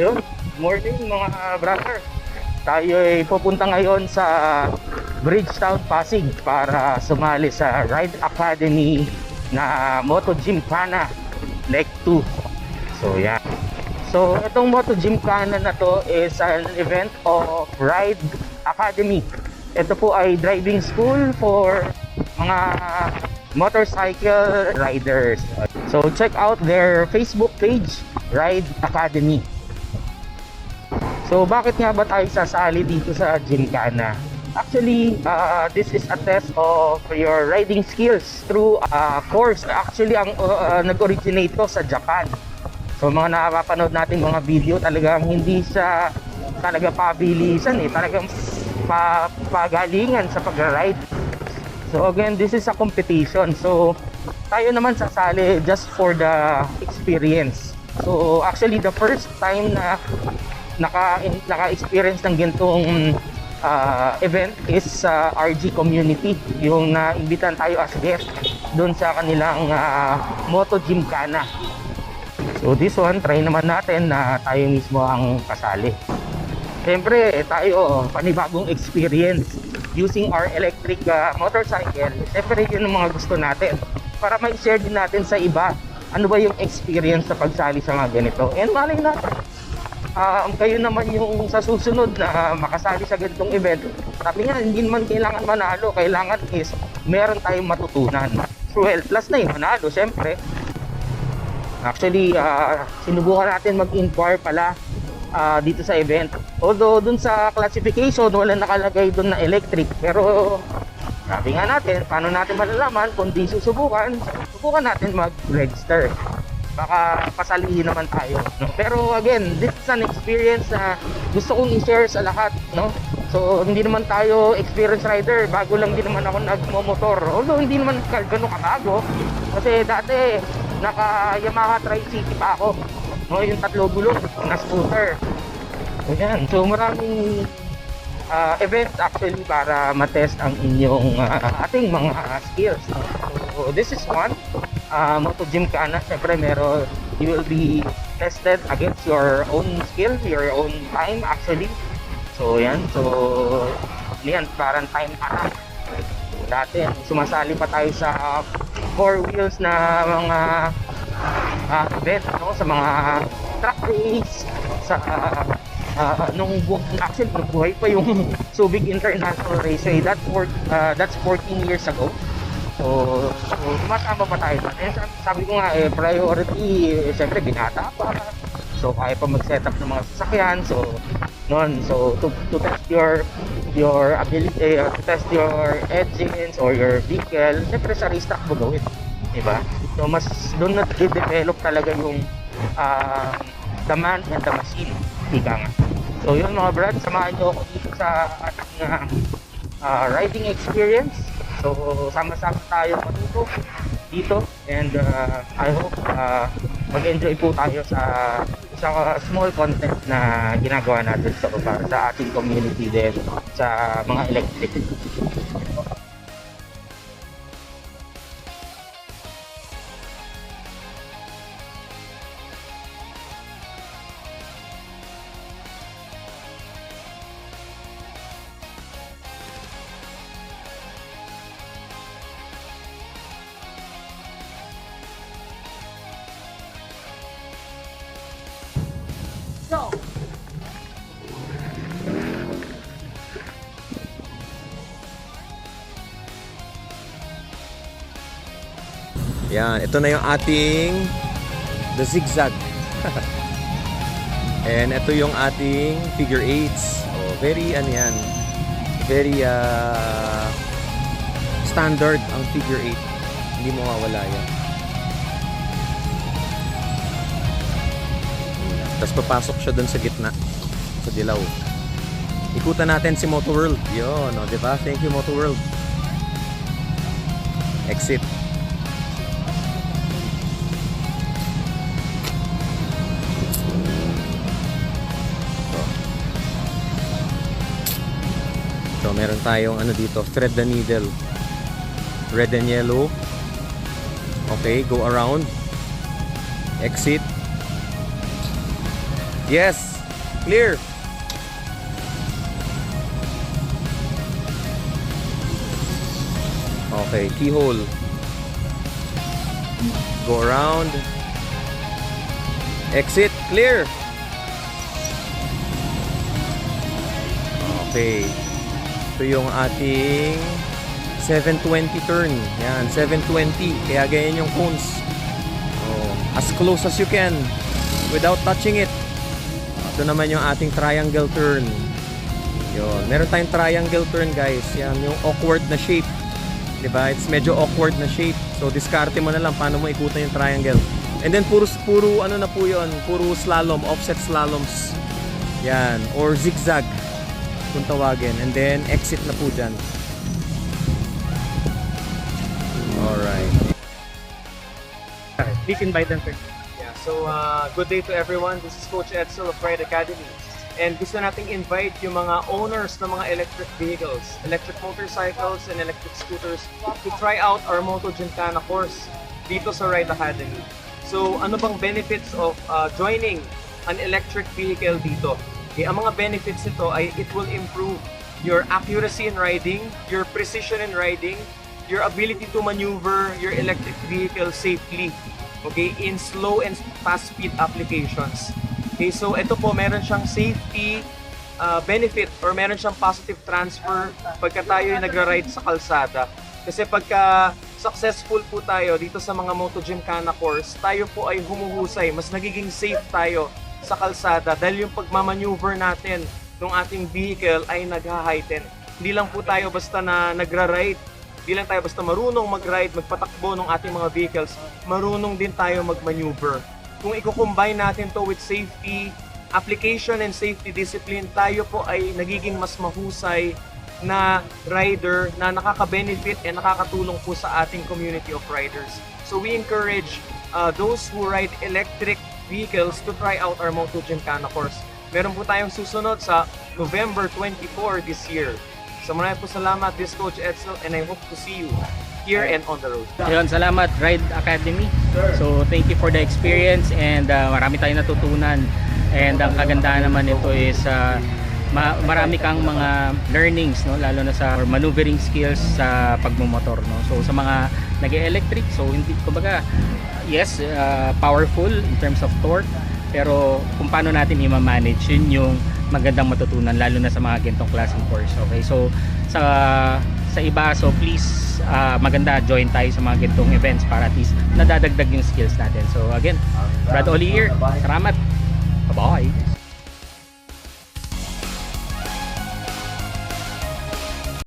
Ayun, morning mga brother. Tayo ay pupunta ngayon sa Bridgetown, Pasig para sumali sa Ride Academy na Moto Gymkhana Leg 2. So yan. So itong Moto Gymkhana na to is an event of Ride Academy. Ito po ay driving school for mga motorcycle riders. So check out their Facebook page, Ride Academy. So bakit nga ba tayo sasali dito sa Gymkhana? Actually, this is a test of your riding skills through a course. Actually, ang nag-originate to sa Japan. So mga nakapanood natin mga video, talagang hindi siya talaga pabilisan talagang pagalingan sa pag-ride. So again, this is a competition. So tayo naman sasali just for the experience. So actually, the first time na naka-experience ng gintong event is sa RG Community, yung naimbitan tayo as guest doon sa kanilang Moto Gymkhana. So this one, try naman natin na tayo mismo ang kasali. Siyempre tayo, panibagong experience using our electric motorcycle. Siyempre yun ang mga gusto natin para ma-share din natin sa iba ano ba yung experience sa pagsali sa mga ganito. And malay natin, kayo naman yung sa susunod na makasali sa ganitong event. Sabi nga, hindi naman kailangan manalo, kailangan is meron tayong matutunan. Well, plus na yung manalo, syempre. Actually, sinubukan natin mag-inquire pala dito sa event. Although dun sa classification, wala nakalagay dun na electric. Pero sabi nga natin, paano natin malalaman kung di susubukan natin mag-register. Baka pasalihin naman tayo, no? Pero again, this is an experience na gusto kong i-share sa lahat, no? So hindi naman tayo experienced rider, bago lang din naman ako nagmo-motor. Although hindi naman gano'n kabago, kasi dati naka Yamaha Tri-City pa ako, no? Yung 3 gulong na scooter. So yan, so maraming events actually para matest ang inyong ating mga skills. So this is one. Moto Gymkhana, syempre you will be tested against your own skill, your own time actually. So yan, so yan, parang time attack. Dati sumasali pa tayo sa 4 wheels na mga event, no? Sa mga track race, sa actually buhay pa yung Subic International Raceway. That's 14 years ago. So tumatama pa tayo. Sabi ko nga, priority, siyempre binata pa. So kaya pa mag-setup ng mga sasakyan. So to test your ability, to test your engines or your vehicle, siyempre sa racetrack mo gawin, diba? So mas doon na-develop talaga yung the man and the machine, ika nga. So yun mga brad, samahan nyo ako dito sa ating riding experience. So sama-sama tayo matuto dito, and I hope mag-enjoy po tayo sa small content na ginagawa natin para sa ating community din sa mga electric. Go! Yan, ito na yung ating the zigzag. And ito yung ating figure 8s. Oh, very ano yan, very standard ang figure 8. Hindi mo mawala yan. Tapos papasok siya dun sa gitna, sa dilaw. Ikutan natin si Moto World. Yun, no, diba? Thank you, Moto World. Exit. So meron tayong ano dito, thread the needle. Red and yellow. Okay, go around. Exit. Yes. Clear. Okay, keyhole. Go around. Exit, clear. Okay. Ito yung ating 720 turn. Yan, 720. Kaya ganyan yung cones. Oh, as close as you can without touching it. Ito naman yung ating triangle turn. Yun. Meron tayong triangle turn, guys. Yan, yung awkward na shape. Diba? It's medyo awkward na shape. So, diskarte mo na lang paano mo ikutan yung triangle. And then, puro ano na po yun. Puro slalom, offset slaloms. Yan. Or zigzag kung tawagin. And then, exit na po dyan. Alright. Please invite them, sir. Yeah, so good day to everyone. This is Coach Edsel of Ride Academy. And gusto nating invite yung mga owners ng mga electric vehicles, electric motorcycles and electric scooters to try out our Moto Gymkhana course dito sa Ride Academy. So ano bang benefits of joining an electric vehicle dito? Okay, ang mga benefits nito ay it will improve your accuracy in riding, your precision in riding, your ability to maneuver your electric vehicle safely, okay, in slow and fast speed applications. Okay, so ito po meron siyang safety benefit or meron siyang positive transfer pagka tayo ay nagra-ride sa kalsada. Kasi pagka successful po tayo dito sa mga Moto Gymkhana course, tayo po ay humuhusay, mas nagiging safe tayo sa kalsada dahil yung pagmamaneuver natin ng ating vehicle ay nag-heighten. Hindi lang po tayo basta na nagra-ride, hindi lang tayo basta marunong mag-ride, magpatakbo ng ating mga vehicles, marunong din tayo mag-maneuver. Kung i-combine natin to with safety, application and safety discipline, tayo po ay nagiging mas mahusay na rider na nakaka-benefit and nakakatulong po sa ating community of riders. So we encourage those who ride electric vehicles to try out our Moto Gymkhana course. Meron po tayong susunod sa November 24 this year. So maraming po salamat, this Coach Edsel, and I hope to see you here and on the road. Ayun, salamat Ride Academy. So thank you for the experience and marami tayong natutunan. And ang kagandahan naman nito is marami kang mga learnings, no, lalo na sa maneuvering skills sa pagmumotor, no. So sa mga nag-electric, so hindi kumbaga yes, powerful in terms of torque, pero kung paano natin i-manage, yun yung magandang matutunan lalo na sa mga ganitong klaseng course. Okay, so sa iba, so please maganda join tayo sa mga ganitong events para at least nadadagdag yung skills natin. So again, Brad Oli here, salamat, bye bye.